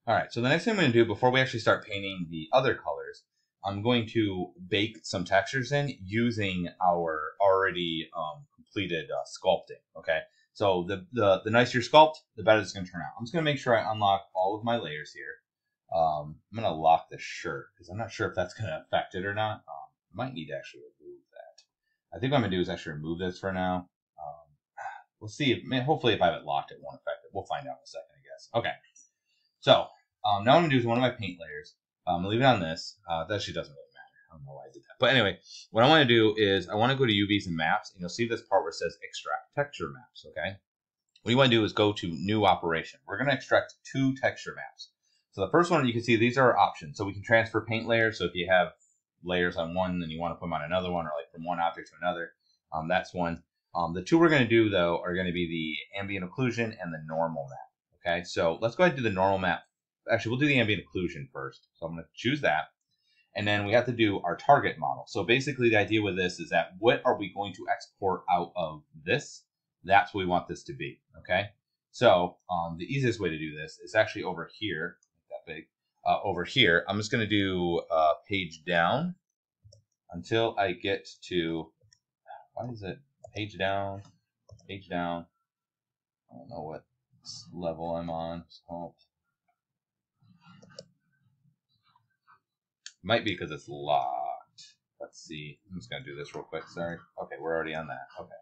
All right, so the next thing I'm going to do before we actually start painting the other colors, I'm going to bake some textures in using our already completed sculpting. Okay, so the nicer your sculpt, the better it's going to turn out. I'm just going to make sure I unlock all of my layers here. I'm going to lock the shirt because I'm not sure if that's going to affect it or not. I might need to actually remove that. I think what I'm going to do is actually remove this for now. We'll see. Hopefully, if I have it locked, it won't affect it. We'll find out in a second, I guess. Okay. So now what I'm going to do is one of my paint layers. I'm going to leave it on this. That actually doesn't really matter. I don't know why I did that. But anyway, what I want to do is I want to go to UVs and maps. And you'll see this part where it says extract texture maps. Okay. What you want to do is go to new operation. We're going to extract 2 texture maps. So the first one, you can see these are our options. So we can transfer paint layers. So if you have layers on one and you want to put them on another one, or like from one object to another, that's one. The 2 we're going to do, though, are going to be the ambient occlusion and the normal map. Okay, so let's go ahead and do the normal map. Actually, we'll do the ambient occlusion first. So I'm going to choose that. And then we have to do our target model. So basically the idea with this is that what are we going to export out of this? That's what we want this to be. Okay, so the easiest way to do this is actually over here, that big. Over here, I'm just going to do page down until I get to, why is it page down, page down? I don't know what level I'm on. Might be because it's locked. Let's see. I'm just going to do this real quick. Sorry. Okay, we're already on that. Okay.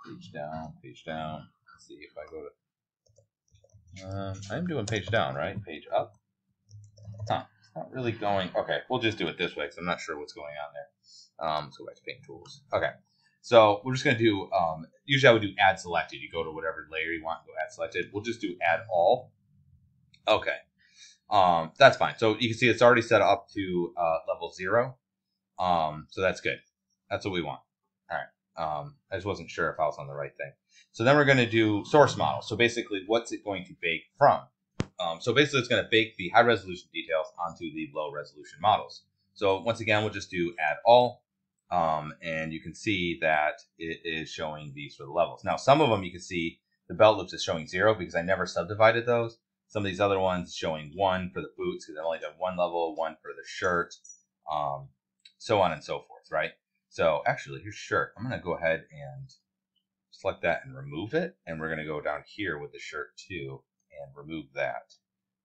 Page down, page down. Let's see if I go to... I'm doing page down, right? Page up. Huh. It's not really going... Okay, we'll just do it this way because I'm not sure what's going on there. Let's go back to paint tools. Okay. So we're just going to do... usually I would do add selected. You go to whatever layer you want and go add selected. We'll just do add all. Okay. That's fine. So you can see it's already set up to level 0. So that's good. That's what we want. All right. I just wasn't sure if I was on the right thing. So then we're going to do source model. So basically, what's it going to bake from? So basically, it's going to bake the high resolution details onto the low resolution models. So once again, we'll just do add all. And you can see that it is showing these for the levels. Now, some of them you can see the belt loops is showing 0 because I never subdivided those. Some of these other ones showing 1 for the boots because I've only done 1 level, 1 for the shirt, so on and so forth, right? So actually, here's shirt. I'm going to go ahead and select that and remove it. And we're going to go down here with the shirt too and remove that.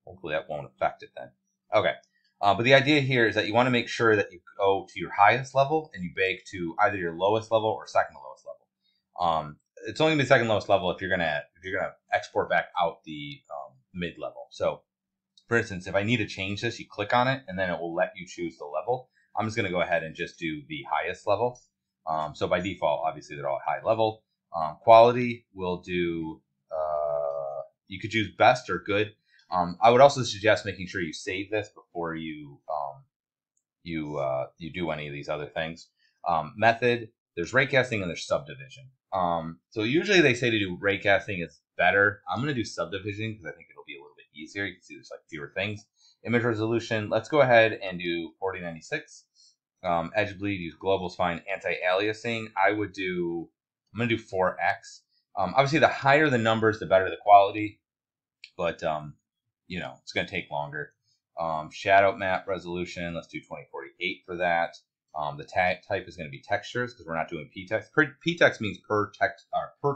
Hopefully that won't affect it then. Okay. But the idea here is that you want to make sure that you go to your highest level and you bake to either your lowest level or second lowest level. It's only going to be second lowest level if you're gonna export back out the mid level. So, for instance, if I need to change this, you click on it and then it will let you choose the level. I'm just going to go ahead and just do the highest level. So by default, obviously they're all high level. Quality will do. You could choose best or good. I would also suggest making sure you save this before you do any of these other things. Method. There's raycasting and there's subdivision. So usually they say to do raycasting is better. I'm going to do subdivision because I think it'll be a little bit easier. You can see there's like fewer things. Image resolution. Let's go ahead and do 4096. Edge bleed. Use global is fine. Anti-aliasing. I'm going to do 4x. Obviously, the higher the numbers, the better the quality. But it's going to take longer. Shadow map resolution. Let's do 2048 for that. The type is going to be textures because we're not doing p-text. P-text means per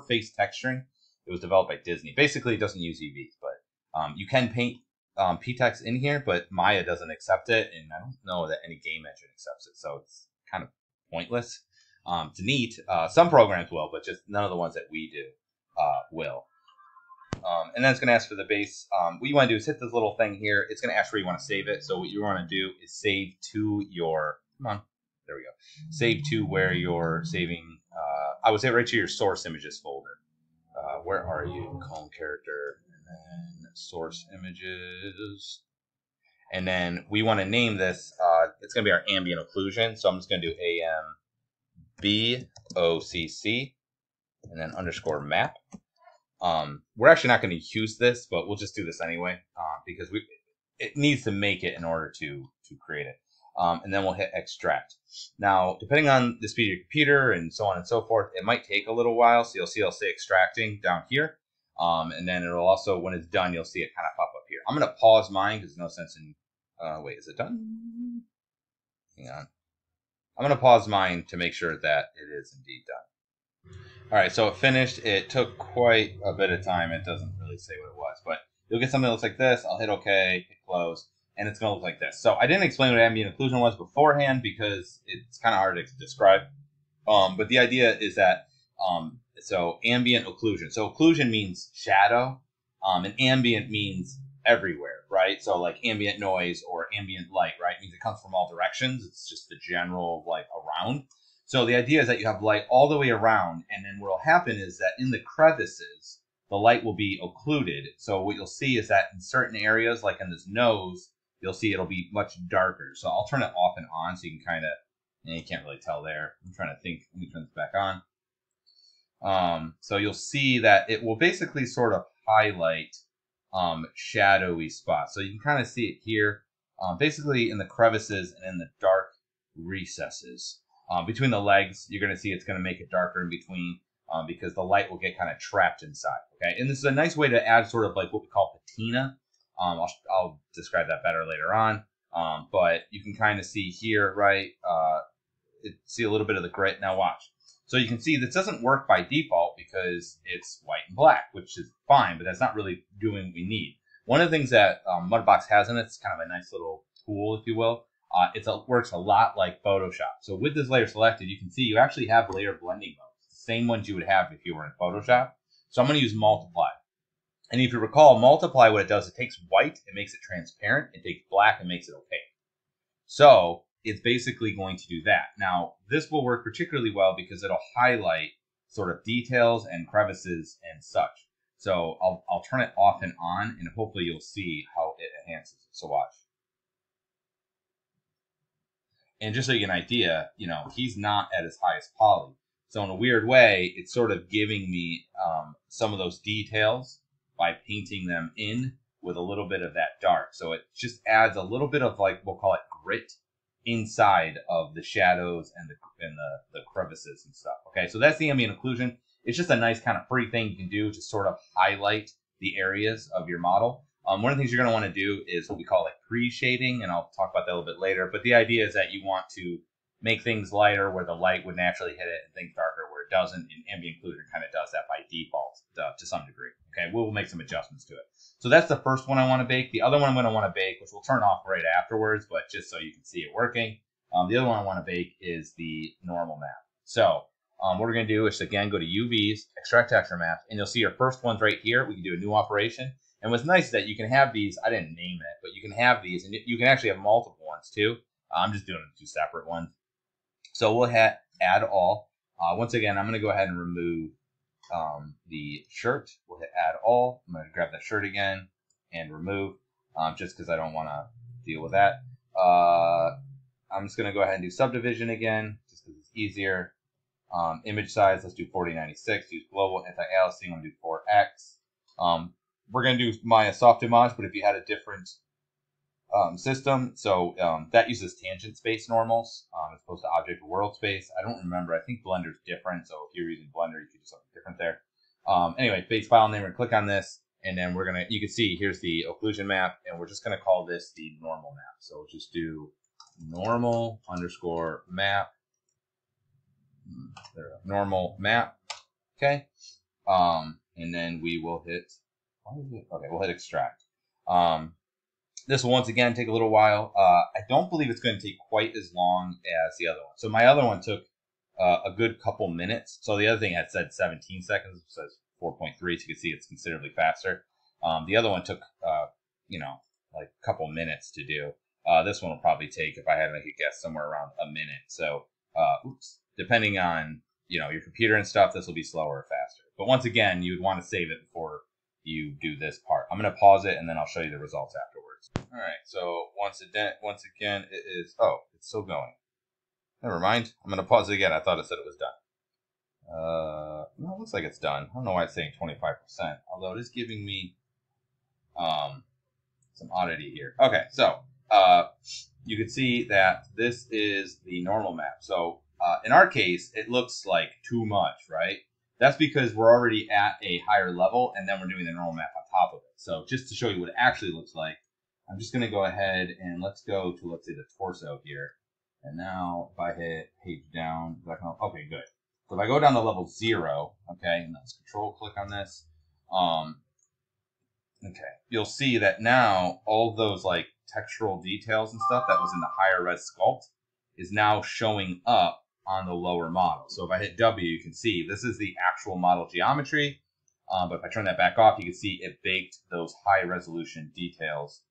face texturing. It was developed by Disney. Basically, it doesn't use UVs, but you can paint p-text in here, but Maya doesn't accept it, and I don't know that any game engine accepts it, so it's kind of pointless. It's neat. Some programs will, but just none of the ones that we do will. And then it's going to ask for the base. What you want to do is hit this little thing here. It's going to ask where you want to save it. So what you want to do is save to your, there we go. Save to where you're saving. I would say right to your source images folder. Where are you? Clone character and then source images. And then we want to name this. It's going to be our ambient occlusion. So I'm just going to do AMBOCC and then underscore map. We're actually not going to use this, but we'll just do this anyway because it needs to make it in order to create it. And then we'll hit extract. Now, depending on the speed of your computer and so on and so forth, it might take a little while. So you'll see I'll say extracting down here. And then it'll also, when it's done, you'll see it kind of pop up here. I'm going to pause mine because there's no sense in, wait, is it done? Hang on. I'm going to pause mine to make sure that it is indeed done. All right, so it finished. It took quite a bit of time. It doesn't really say what it was, but you'll get something that looks like this. I'll hit OK, hit close, and it's going to look like this. So I didn't explain what ambient occlusion was beforehand because it's kind of hard to describe. But the idea is that, so ambient occlusion. So occlusion means shadow, and ambient means everywhere, right? So like ambient noise or ambient light, right? It means it comes from all directions. It's just the general like around. So the idea is that you have light all the way around, and then what will happen is that in the crevices, the light will be occluded. So what you'll see is that in certain areas, like in this nose, you'll see it'll be much darker. So I'll turn it off and on so you can kind of, you can't really tell there. I'm trying to think. Let me turn this back on. So you'll see that it will basically sort of highlight shadowy spots. So you can kind of see it here, basically in the crevices and in the dark recesses. Between the legs, you're going to see it's going to make it darker in between because the light will get kind of trapped inside. Okay, and this is a nice way to add sort of like what we call patina. I'll describe that better later on. But you can kind of see here, right? See a little bit of the grit. Now watch. So you can see this doesn't work by default because it's white and black, which is fine, but that's not really doing what we need. One of the things that Mudbox has in it, it's kind of a nice little tool, if you will. It works a lot like Photoshop. So with this layer selected, you can see you actually have layer blending modes, same ones you would have if you were in Photoshop. So I'm going to use multiply. And if you recall, multiply, what it does, it takes white, it makes it transparent, it takes black, and makes it opaque. So it's basically going to do that. Now, this will work particularly well because it'll highlight sort of details and crevices and such. So I'll turn it off and on, and hopefully you'll see how it enhances it. So watch. And just so you get an idea, he's not at his highest poly. So in a weird way, it's sort of giving me some of those details by painting them in with a little bit of that dark. So it just adds a little bit of, like, we'll call it grit inside of the shadows and the crevices and stuff. Okay, so that's the ambient occlusion. It's just a nice kind of free thing you can do to sort of highlight the areas of your model. One of the things you're going to want to do is what we call like pre-shading, and I'll talk about that a little bit later. But the idea is that you want to make things lighter where the light would naturally hit it, and things darker where it doesn't. And ambient occlusion kind of does that by default to some degree. Okay, we'll make some adjustments to it. So that's the first one I want to bake. The other one I'm going to want to bake, which we'll turn off right afterwards, but just so you can see it working. The other one I want to bake is the normal map. So what we're going to do is, again, go to UVs, extract texture maps, and you'll see your first ones right here. We can do a new operation. And what's nice is that you can have these, I didn't name it, but you can have these, and you can actually have multiple ones too. I'm just doing 2 separate ones. So we'll add all. Once again, I'm going to go ahead and remove the shirt. We'll hit add all. I'm going to grab that shirt again and remove, just because I don't want to deal with that. I'm just going to go ahead and do subdivision again, just because it's easier. Image size, let's do 4096. Use global anti-aliasing. I'm going to do 4x. We're going to do Maya soft image, but if you had a different system, so that uses tangent space normals as opposed to object world space. I don't remember. I think Blender's different, so if you're using Blender, you could do something different there. Anyway, base file name, we're going to click on this, and then we're going to, you can see here's the occlusion map, and we're just going to call this the normal map. So we'll just do normal underscore map, normal map, okay? And then we will hit, okay, we'll hit extract. This will once again take a little while. I don't believe it's going to take quite as long as the other one. So my other one took a good couple minutes. So the other thing had said 17 seconds, it says 4.3, so you can see it's considerably faster. The other one took, like a couple minutes to do. This one will probably take, if I had to make a guess, somewhere around a minute. So, depending on, your computer and stuff, this will be slower or faster. But once again, you would want to save it before you do this part. I'm going to pause it, and then I'll show you the results afterwards. All right, so once again, it is, it's still going. Never mind. I'm going to pause it again. I thought it said it was done. No, it looks like it's done. I don't know why it's saying 25%, although it is giving me some oddity here. Okay, so you can see that this is the normal map. So in our case, it looks like too much, right? That's because we're already at a higher level, and then we're doing the normal map on top of it. So just to show you what it actually looks like, I'm just going to go ahead and let's go to, let's say, the torso here. And now if I hit page down, okay, good. So if I go down to level 0, okay, and let's control click on this, okay, you'll see that now all those like textural details and stuff that was in the higher res sculpt is now showing up on the lower model. So if I hit W, you can see this is the actual model geometry. But if I turn that back off, you can see it baked those high resolution details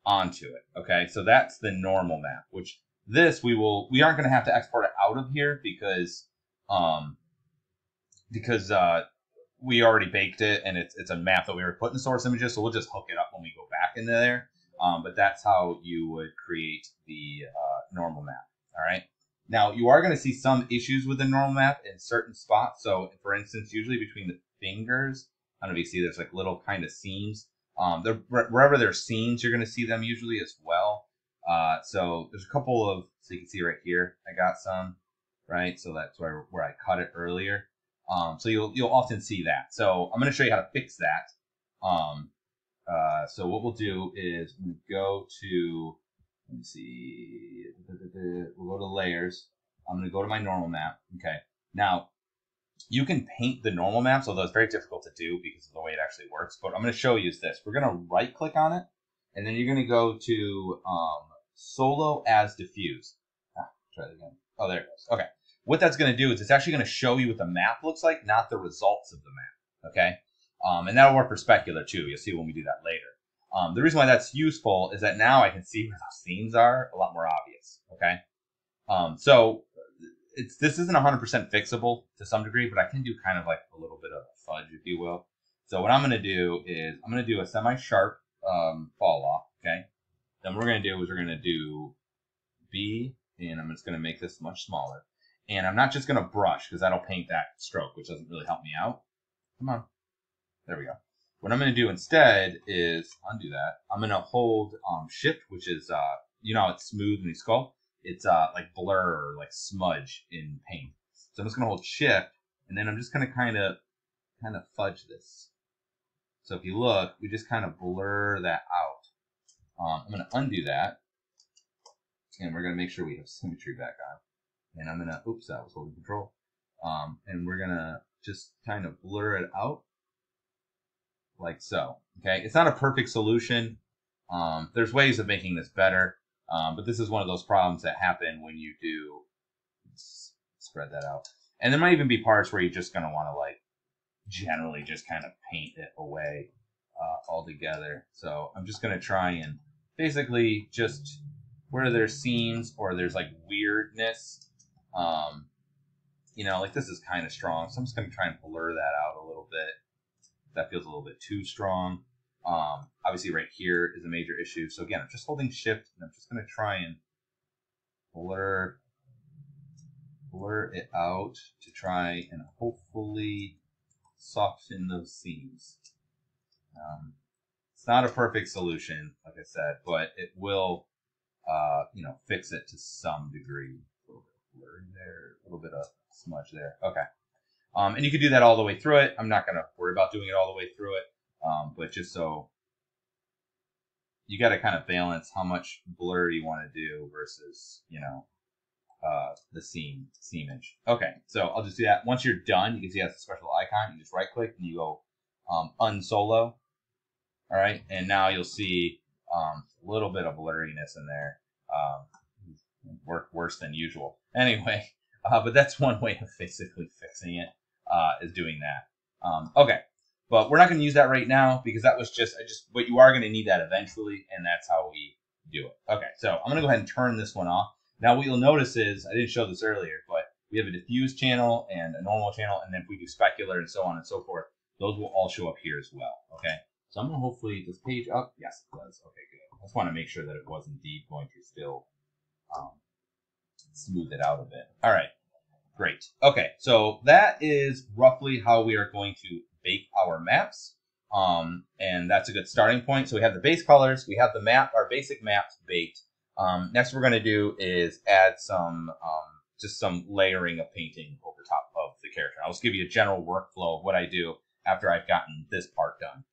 onto it. Okay, so that's the normal map, which this we aren't going to have to export it out of here because we already baked it, and it's a map that we were putting source images, so we'll just hook it up when we go back into there. But that's how you would create the normal map. All right. Now, you are going to see some issues with the normal map in certain spots. So, for instance, usually between the fingers, I don't know if you see there's like little kind of seams. Wherever there's seams, you're going to see them usually as well. So there's a couple of, so you can see right here, I got some, right? So that's where I cut it earlier. So you'll often see that. So I'm going to show you how to fix that. So what we'll do is we'll go to, let me see, we'll go to layers. I'm going to go to my normal map. Okay. Now, you can paint the normal maps, although it's very difficult to do because of the way it actually works. But I'm going to show you this. We're going to right click on it, and then you're going to go to Solo as Diffuse. Try it again. Oh, there it goes. Okay. What that's going to do is it's actually going to show you what the map looks like, not the results of the map. Okay. And that'll work for specular too. You'll see when we do that later. The reason why that's useful is that now I can see where those seams are a lot more obvious. Okay. So this isn't 100% fixable to some degree, but I can do kind of like a little bit of a fudge, if you will. So what I'm going to do is I'm going to do a semi-sharp fall off. Okay. Then what we're going to do is we're going to do B, and I'm just going to make this much smaller. And I'm not just going to brush because that'll paint that stroke, which doesn't really help me out. Come on. There we go. What I'm going to do instead is undo that. I'm going to hold shift, which is, you know how it's smooth when you sculpt? It's like blur or like smudge in paint. So I'm just going to hold shift, and then I'm just going to kind of fudge this. So if you look, we just kind of blur that out. I'm going to undo that, and we're going to make sure we have symmetry back on. And I'm going to, oops, I was holding control. And we're going to just kind of blur it out like so. Okay, it's not a perfect solution. There's ways of making this better, but this is one of those problems that happen when you do, let's spread that out. And there might even be parts where you're just going to want to like generally just kind of paint it away altogether. So I'm just going to try and basically just where there's seams or there's like weirdness, you know, like this is kind of strong. So I'm just going to try and blur that out a little bit. That feels a little bit too strong. Obviously right here is a major issue. So again, I'm just holding shift, and I'm just going to try and blur it out to try and hopefully soften those seams. It's not a perfect solution, like I said, but it will, you know, fix it to some degree. A little bit of blurring there, a little bit of smudge there. Okay. And you can do that all the way through it. I'm not going to worry about doing it all the way through it, but just so you got to kind of balance how much blur you want to do versus, you know, the seamage. Okay, so I'll just do that. Once you're done, you can see that's a special icon. You just right click and you go unsolo. All right, and now you'll see a little bit of blurriness in there. Worse than usual. Anyway, but that's one way of basically fixing it, is doing that. Okay, but we're not going to use that right now because that was but you are going to need that eventually, and that's how we do it. Okay, so I'm going to go ahead and turn this one off. Now what you'll notice is, I didn't show this earlier, but we have a diffuse channel and a normal channel, and then if we do specular and so on and so forth, those will all show up here as well. Okay, so I'm going to hopefully, does page up? Yes, it does. Okay, good. I just want to make sure that it was indeed going to still smooth it out a bit. All right, great. Okay, so that is roughly how we are going to bake our maps. And that's a good starting point. So we have the base colors, we have the map, our basic maps baked. Next we're going to do is add some, just some layering of painting over top of the character. I'll just give you a general workflow of what I do after I've gotten this part done.